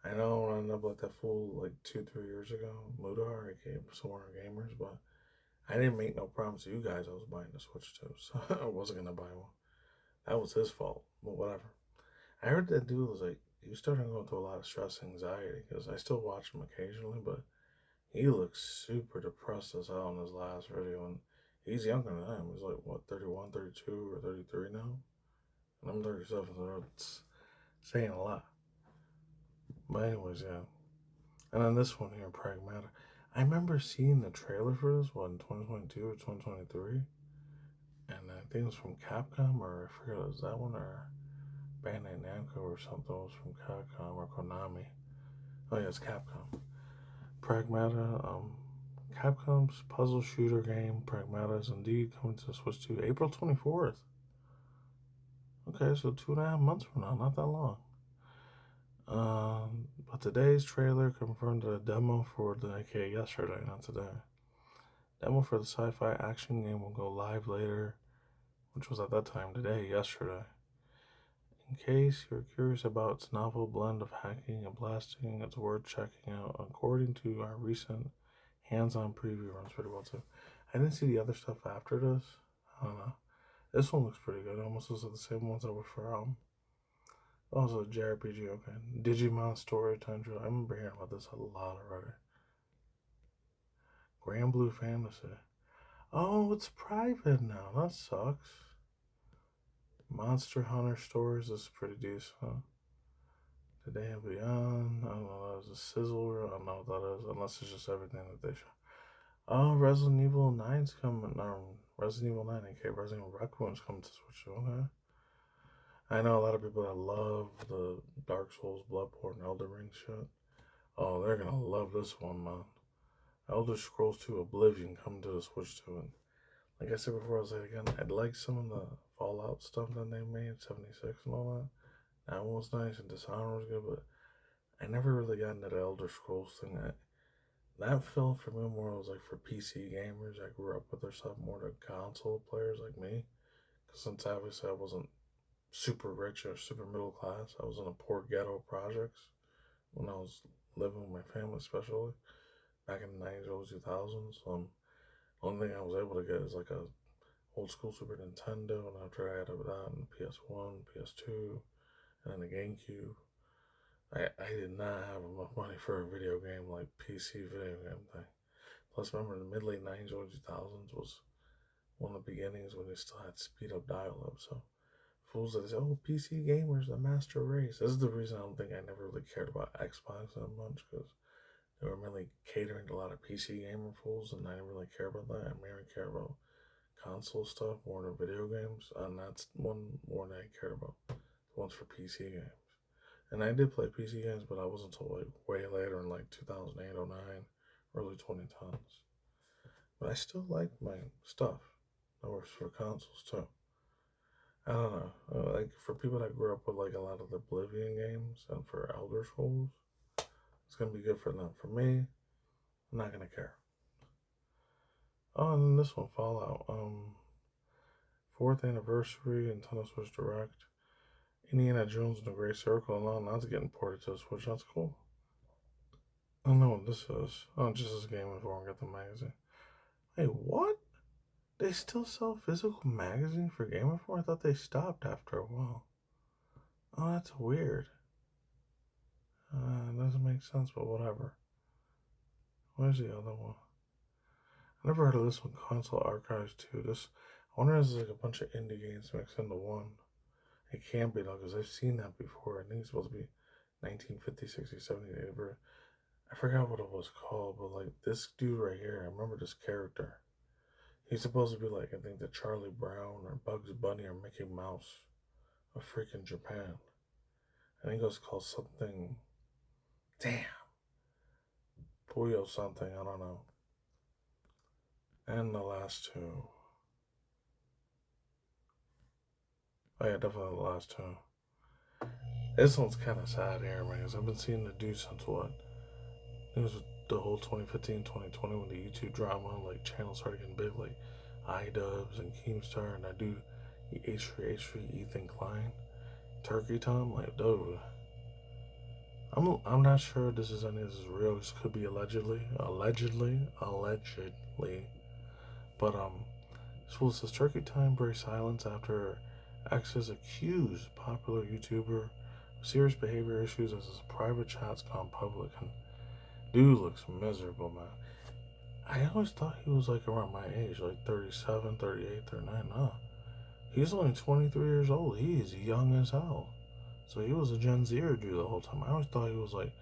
I know I ended up like that fool like 2-3 years ago. Mudar, aka Sworn Gamers, but I didn't make no promise to you guys I was buying the Switch 2, so I wasn't gonna buy one. That was his fault, but whatever. I heard that dude was like, he was starting to go through a lot of stress and anxiety, because I still watch him occasionally, but he looks super depressed as hell in his last video, and he's younger than I am. He's like, what, 31, 32, or 33 now? And I'm 37, so it's saying a lot. But anyways, yeah. And then this one here, Pragmata. I remember seeing the trailer for this one in 2022 or 2023. And I think it was from Capcom, or I forget, it was that one, or Bandai Namco or something. It was from Capcom or Konami. Oh yeah, it's Capcom. Pragmata, Capcom's puzzle shooter game, Pragmata, is indeed coming to the Switch 2 April 24th. Okay, so 2.5 months from now, not that long. But today's trailer confirmed that a demo for the, aka yesterday, not today. Demo for the sci-fi action game will go live later, which was at that time today, yesterday. In case you're curious about its novel blend of hacking and blasting, it's worth checking out. According to our recent hands-on preview, runs pretty well too. I didn't see the other stuff after this. I don't know. This one looks pretty good. It almost looks like the same ones that were for also JRPG. Okay, Digimon Story Tundra. I remember hearing about this a lot already. Grand Blue Fantasy. Oh, it's private now. That sucks. Monster Hunter Stories is pretty decent. Today and Beyond. I don't know. That is a sizzle. I don't know what that is, unless it's just everything that they show. Oh, Resident Evil 9's coming. Resident Evil 9, aka Resident Evil Raccoon's coming to Switch. Okay. I know a lot of people that love the Dark Souls, Bloodborne, Elder Ring shit. Oh, they're gonna love this one, man. Elder Scrolls 2 Oblivion coming to the Switch 2. And like I said before, I'll say it again, I'd like some of the Fallout stuff that they made, 76 and all that. That one was nice, and Dishonored was good, but I never really got into the Elder Scrolls thing. That felt for me more was like for PC gamers. I grew up with their stuff more to console players like me. Because since obviously I wasn't super rich or super middle class, I was in a poor ghetto projects when I was living with my family, especially back in the 90s, early 2000s. The only thing I was able to get is like a old school Super Nintendo, and after I had that and PS1, PS2, and then the GameCube, I did not have enough money for a video game like PC video game thing. Plus, remember the mid-late 90s, early 2000s was one of the beginnings when they still had speed up dial-up. So fools that say, "Oh, PC gamers, the master race." This is the reason I don't think I never really cared about Xbox that much, because they were really catering to a lot of PC gamer fools, and I didn't really care about that. I mainly care about console stuff more than video games, and that's one more than I cared about. The ones for PC games. And I did play PC games, but I wasn't until like way later in like 2008, 09, early 2010s. But I still like my stuff. That works for consoles too. I don't know. Like for people that grew up with like a lot of the Oblivion games and for Elder Scrolls, it's gonna be good for them. For me, I'm not gonna care. Oh, and then this one, Fallout. 4th anniversary Nintendo Switch Direct. Indiana Jones and the Great Circle. No, that's getting ported to the Switch. That's cool. I don't know what this is. Oh, just this Game Informer. Got the magazine. Hey, what? They still sell physical magazine for Game Informer? I thought they stopped after a while. Oh, that's weird. It doesn't make sense, but whatever. Where's the other one? I never heard of this one. Console Archives 2. This, I wonder if it's like a bunch of indie games mixed into one. It can't be though, because I've seen that before. I think it's supposed to be 1950, 60, 70, 80. I forgot what it was called, but like this dude right here, I remember this character. He's supposed to be like, I think the Charlie Brown or Bugs Bunny or Mickey Mouse of freaking Japan. I think it was called something. Damn. Puyo something, I don't know. And the last two. Oh yeah, definitely the last two. This one's kind of sad here, man, because I've been seeing the dude since what? It was the whole 2015, 2020 when the YouTube drama, like channels started getting big, like iDubbbz and Keemstar, and that dude, H3, Ethan Klein, Turkey Tom, like, dude. I'm not sure this is any of this is real. This could be allegedly. But this fool says Turkey Time breaks silence after exes accuse popular YouTuber of serious behavior issues as his private chats gone public. And dude looks miserable, man. I always thought he was like around my age, like 37, 38, 39. No, he's only 23 years old. He is young as hell. So he was a Gen Zer dude the whole time. I always thought he was like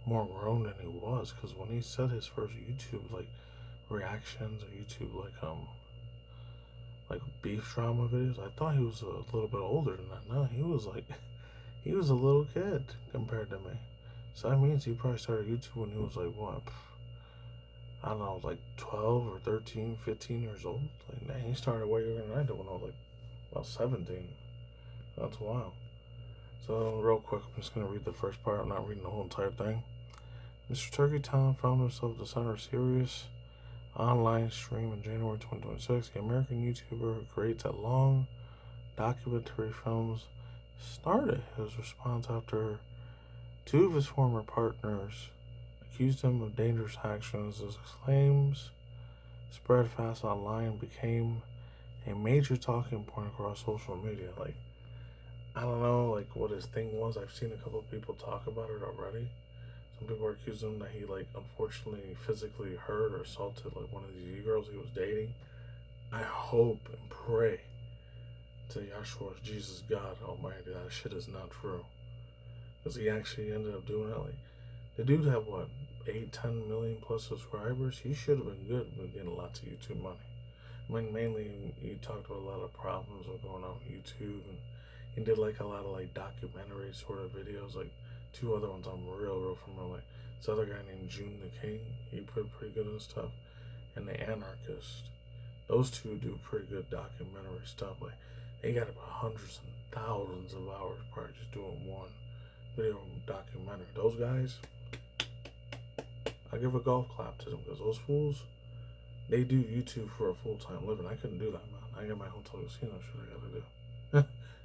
more grown than he was, because when he said his first YouTube like reactions or YouTube like beef drama videos, I thought he was a little bit older than that. No, he was like he was a little kid compared to me. So that means he probably started YouTube when he was like what? I don't know, like 12 or 13, 15 years old. Like, man, he started way younger than I did when I was like about 17. That's wild. So, real quick, I'm just going to read the first part. I'm not reading the whole entire thing. Mr. Turkey Talent found himself the center of serious online stream in January 2026. The American YouTuber who creates a long documentary films started his response after two of his former partners accused him of dangerous actions. His claims spread fast online and became a major talking point across social media. Like, I don't know, like, what his thing was. I've seen a couple of people talk about it already. Some people are accusing him that he, like, unfortunately physically hurt or assaulted, like, one of these girls he was dating. I hope and pray to Yahshua, Jesus, God Almighty, that shit is not true. Because he actually ended up doing it. Like, the dude had, what, 8-10 million plus subscribers? He should have been good with getting lots of YouTube money. I mean, mainly he talked about a lot of problems with going on YouTube, and he did like a lot of like documentary sort of videos. Like two other ones I'm real familiar. Like this other guy named June the King, he put pretty good in stuff, and the Anarchist. Those two do pretty good documentary stuff. Like they got about hundreds and thousands of hours probably just doing one video documentary. Those guys, I give a golf clap to them, because those fools, they do YouTube for a full-time living. I couldn't do that, man. I got my hotel casino shit I gotta do.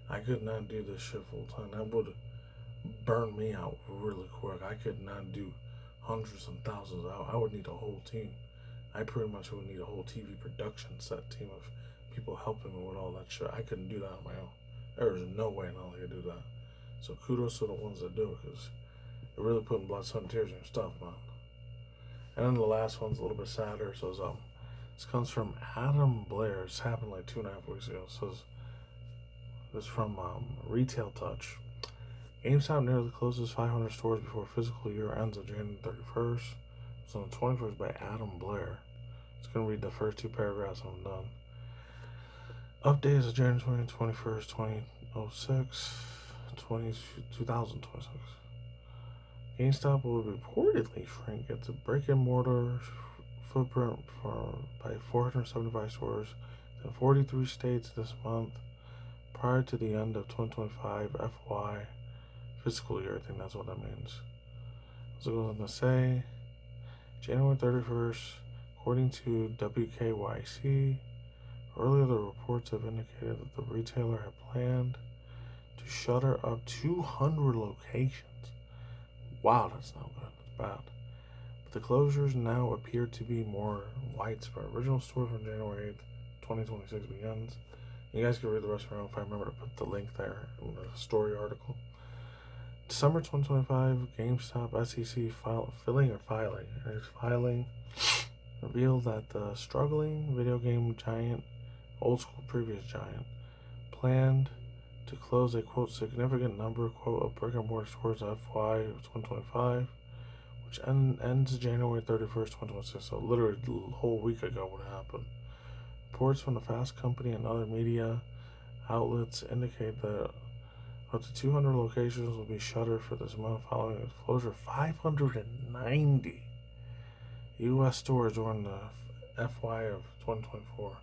I could not do this shit full-time. That would burn me out really quick. I could not do hundreds and thousands of hours. I would need a whole team. I pretty much would need a whole TV production set team of people helping me with all that shit. I couldn't do that on my own. There is no way in hell I could do that. So kudos to the ones that do it, because they're really putting blood, sweat, and tears in your stuff, man. And then the last one's a little bit sadder. So this comes from Adam Blair. It's happened like 2.5 weeks ago. It says, it's from Retail Touch. GameStop nearly closes 500 stores before fiscal year ends on January 31st. It's on the 21st by Adam Blair. Just going to read the first two paragraphs and I'm done. Update is January 21st, 2026. GameStop will reportedly shrink its brick-and-mortar footprint by 475 stores in 43 states this month, prior to the end of 2025 FY fiscal year. I think that's what that means. So it goes on to say, January 31st, according to WKYC, earlier the reports have indicated that the retailer had planned to shutter up 200 locations. Wow, that's not good. That's bad. But the closures now appear to be more widespread. Original stores from January 8th, 2026 begins. You guys can read the rest around if I remember to put the link there in the story article. December 2025, GameStop SEC filing revealed that the struggling video game giant, oldschool previous giant, planned to close a, quote, significant number, quote, of brick-and-mortar stores FY of 2025, which ends January 31st, 2026. So literally a whole week ago what happened. Reports from the Fast Company and other media outlets indicate that up to 200 locations will be shuttered for this month, following the closure of 590 U.S. stores during the FY of 2024.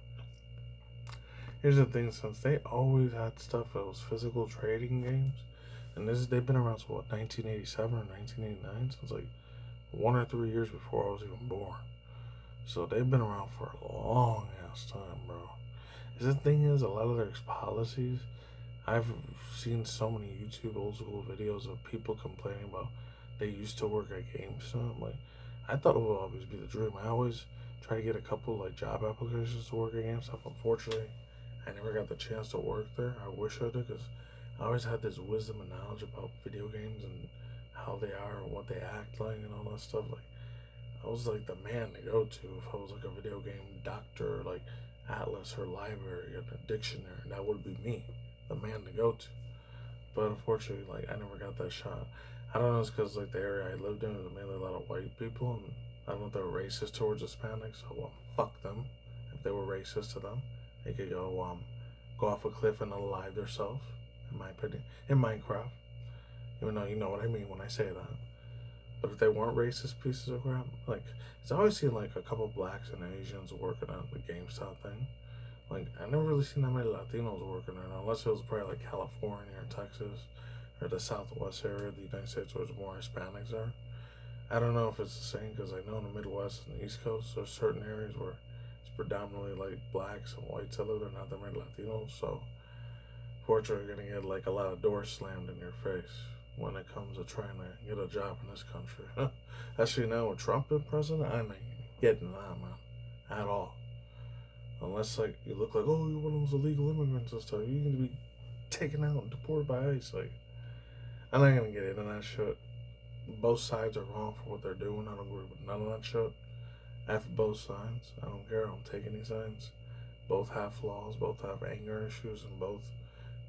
Here's the thing, since they always had stuff that was physical trading games, and they've been around since what, 1987 or 1989, since like 1 or 3 years before I was even born. So they've been around for a long ass time, bro. The thing is, a lot of their policies, I've seen so many YouTube old school videos of people complaining about they used to work at GameStop. Like, I thought it would always be the dream. I always try to get a couple like job applications to work at GameStop. Unfortunately, I never got the chance to work there. I wish I did, because I always had this wisdom and knowledge about video games and how they are and what they act like and all that stuff. Like, I was like the man to go to if I was like a video game doctor, like Atlas or library or a dictionary. That would be me, the man to go to. but unfortunately, like, I never got that shot. I don't know, it's because, like, the area I lived in was mainly a lot of white people, and I don't know if they were racist towards Hispanics, so, well, fuck them. If they were racist to them, they could go off a cliff and unalive themselves, in my opinion, in Minecraft. Even though you know what I mean when I say that. But if they weren't racist pieces of crap, like, it's always seen, like, a couple blacks and Asians working on the GameStop thing. Like, I never really seen that many Latinos working on it, unless it was probably, like, California or Texas or the Southwest area of the United States where more Hispanics are. I don't know if it's the same, because I know in the Midwest and the East Coast, there's certain areas where it's predominantly, like, blacks and whites that live there, not that many Latinos, so fortunately you're going to get, like, a lot of doors slammed in your face when it comes to trying to get a job in this country. Actually, now with Trump being president, I ain't getting that, man, at all. Unless, like, you look like, oh, you're one of those illegal immigrants and stuff, you're going to be taken out and deported by ICE. Like, I'm not going to get into that shit. Both sides are wrong for what they're doing. I don't agree with none of that shit. F both sides. I don't care. I don't take any sides. Both have flaws. Both have anger issues. And both,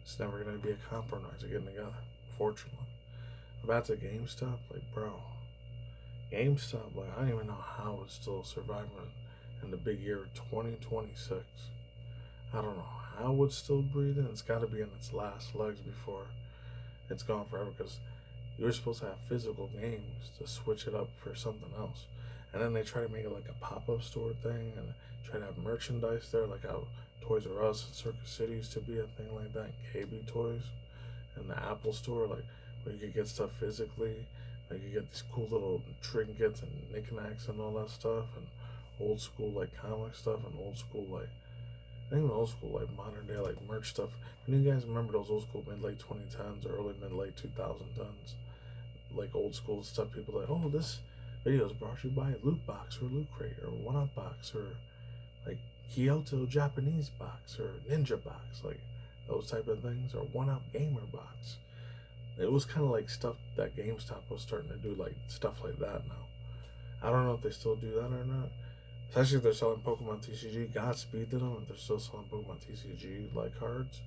it's never going to be a compromise of getting together, fortunately. About the GameStop, like, bro, GameStop, like, I don't even know how it's still surviving in the big year of 2026. I don't know how it's still breathing. It's got to be in its last legs before it's gone forever, because you're supposed to have physical games to switch it up for something else. And then they try to make it like a pop-up store thing and try to have merchandise there, like how Toys R Us and Circus City used to be a thing like that, KB Toys, and the Apple Store, like, where you could get stuff physically, like you get these cool little trinkets and knickknacks and all that stuff, and old school, like, comic stuff, and old school, like, not even old school, like, modern day, like, merch stuff. And you guys remember those old school mid-late 2010s or early mid-late 2010s, like, old school stuff, people like, oh, this video is brought to you by Loot Box or Loot Crate or One Up Box or, like, Kyoto Japanese Box or Ninja Box, like, those type of things, or One Up Gamer Box. It was kind of like stuff that GameStop was starting to do, like, stuff like that now. I don't know if they still do that or not. Especially if they're selling Pokemon TCG. Godspeed to them if they're still selling Pokemon TCG, like, cards.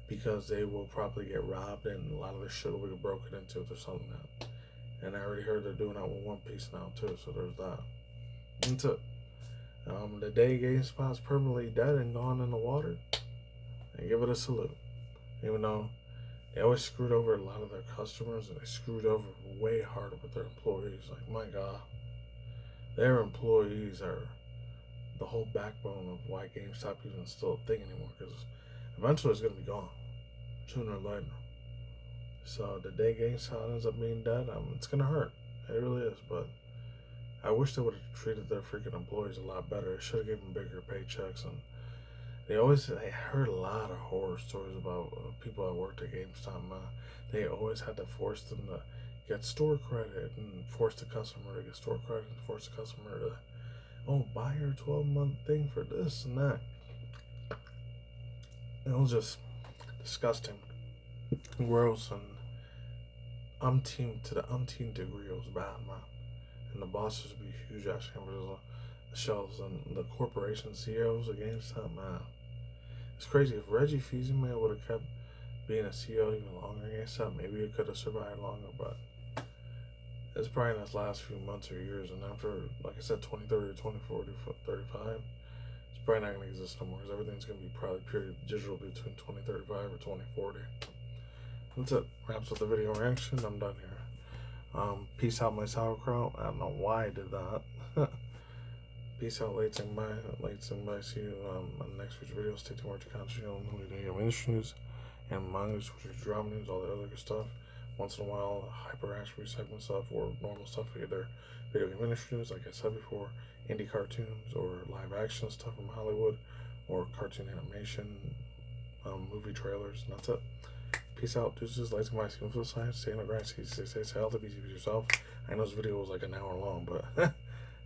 Because they will probably get robbed and a lot of this shit will get broken into if they're selling that. And I already heard they're doing that with One Piece now, too, so there's that. That's it. The day GameSpot's permanently dead and gone in the water, I give it a salute. Even though they always screwed over a lot of their customers, and they screwed over way harder with their employees. Like, my God. Their employees are the whole backbone of why GameStop even still a thing anymore, because eventually it's going to be gone, sooner or later. So the day GameStop ends up being dead, it's going to hurt. It really is, but I wish they would have treated their freaking employees a lot better. They should have given them bigger paychecks, and I heard a lot of horror stories about people that worked at GameStop. They always had to force them to get store credit and force the customer to get store credit and force the customer to, buy your 12-month thing for this and that. It was just disgusting, gross, and to the umpteenth degree it was bad, man. And the bosses would be huge ass chambers on the shelves, and the corporation CEOs of GameStop, man. It's crazy. If Reggie Fils-Aimé would have kept being a CEO even longer in GameStop, maybe it could have survived longer, but it's probably in its last few months or years, and after, like I said, 2030 or 2040, 35, it's probably not going to exist no more, because everything's going to be probably pure digital between 2035 or 2040. That's it. Wraps up the video reaction. I'm done here. Peace out, my sauerkraut. I don't know why I did that. Peace out, late and bye. See you on the next week's video. Stay tuned to content on the industry news and mangas, which is drama news, all the other good stuff. Once in a while, hyper-action segment stuff or normal stuff, either video game industry news, like I said before, indie cartoons or live action stuff from Hollywood, or cartoon animation, movie trailers, and that's it. Peace out, deuces, lights and mice, for the science, stay on the grind, stay healthy, be easy with yourself. I know this video was like an hour long, but I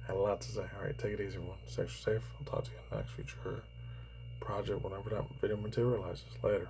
had a lot to say. Alright, take it easy, everyone. Stay extra safe. I'll talk to you in the next future project, whenever that video materializes. Later.